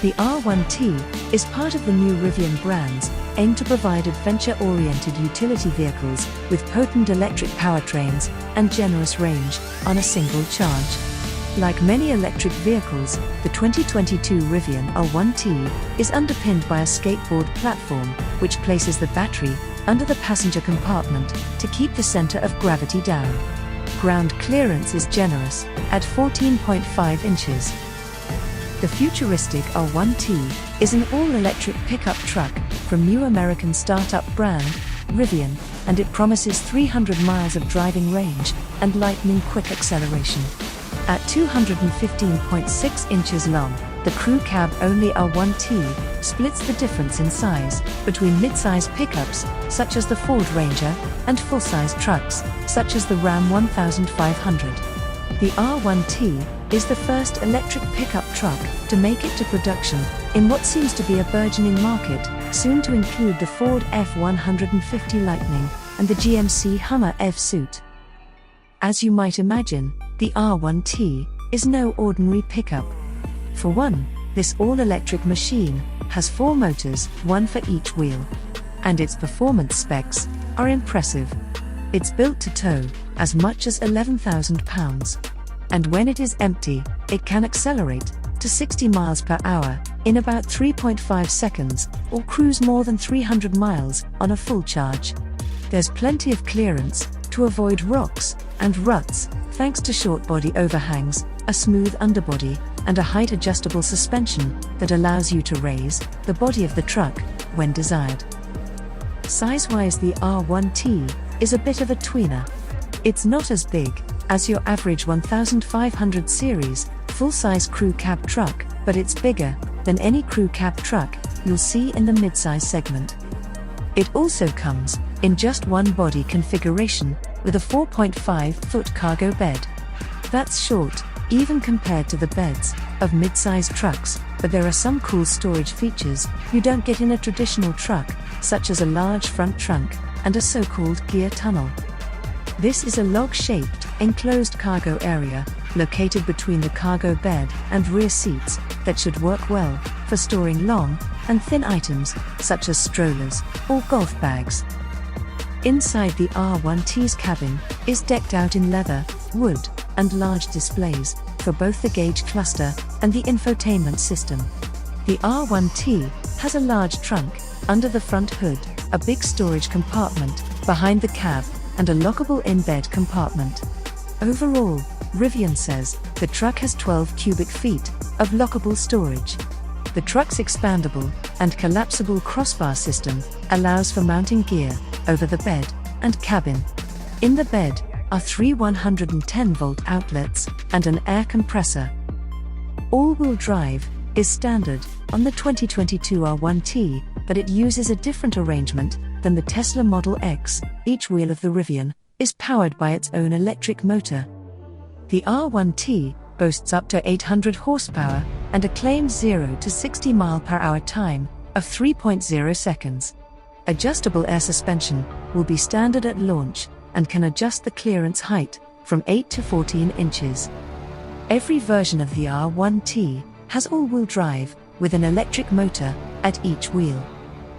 The R1T is part of the new Rivian brands, aimed to provide adventure-oriented utility vehicles with potent electric powertrains and generous range on a single charge. Like many electric vehicles, the 2022 Rivian R1T is underpinned by a skateboard platform, which places the battery under the passenger compartment to keep the center of gravity down. Ground clearance is generous, at 14.5 inches. The futuristic R1T is an all-electric pickup truck from new American startup brand, Rivian, and it promises 300 miles of driving range and lightning-quick acceleration. At 215.6 inches long, the crew cab-only R1T splits the difference in size between mid-size pickups, such as the Ford Ranger, and full-size trucks, such as the Ram 1500. The R1T is the first electric pickup truck to make it to production in what seems to be a burgeoning market, soon to include the Ford F-150 Lightning and the GMC Hummer EV SUT. As you might imagine, the R1T is no ordinary pickup. For one, this all-electric machine has 4 motors, one for each wheel. And its performance specs are impressive. It's built to tow as much as 11,000 pounds. And when it is empty, it can accelerate to 60 miles per hour in about 3.5 seconds, or cruise more than 300 miles on a full charge. There's plenty of clearance to avoid rocks and ruts, thanks to short body overhangs, a smooth underbody, and a height-adjustable suspension that allows you to raise the body of the truck when desired. Size-wise, the R1T is a bit of a tweener. It's not as big as your average 1500 series full-size crew cab truck, but it's bigger than any crew cab truck you'll see in the mid-size segment. It also comes in just one body configuration with a 4.5-foot cargo bed. That's short, even compared to the beds of mid-size trucks, but there are some cool storage features you don't get in a traditional truck, such as a large front trunk and a so-called gear tunnel. This is a log-shaped, enclosed cargo area, located between the cargo bed and rear seats, that should work well for storing long and thin items, such as strollers or golf bags. Inside the R1T's cabin is decked out in leather, wood, and large displays for both the gauge cluster and the infotainment system. The R1T has a large trunk under the front hood, a big storage compartment behind the cab, and a lockable in-bed compartment. Overall, Rivian says the truck has 12 cubic feet of lockable storage. The truck's expandable and collapsible crossbar system allows for mounting gear over the bed and cabin. In the bed are 3 110-volt outlets and an air compressor. All-wheel drive is standard on the 2022 R1T, but it uses a different arrangement than the Tesla Model X. Each wheel of the Rivian is powered by its own electric motor. The R1T boasts up to 800 horsepower and a claimed 0 to 60 mph time of 3.0 seconds. Adjustable air suspension will be standard at launch and can adjust the clearance height from 8 to 14 inches. Every version of the R1T has all-wheel drive with an electric motor at each wheel.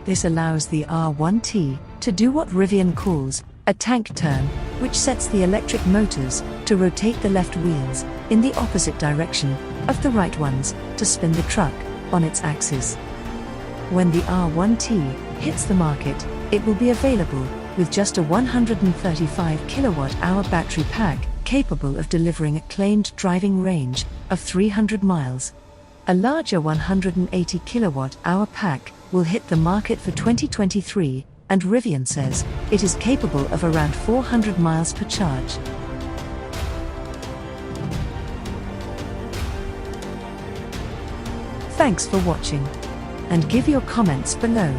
This allows the R1T to do what Rivian calls a tank turn, which sets the electric motors to rotate the left wheels in the opposite direction of the right ones to spin the truck on its axis. When the R1T hits the market, it will be available with just a 135 kilowatt-hour battery pack capable of delivering a claimed driving range of 300 miles. A larger 180 kilowatt-hour pack will hit the market for 2023, and Rivian says it is capable of around 400 miles per charge. Thanks for watching, and give your comments below.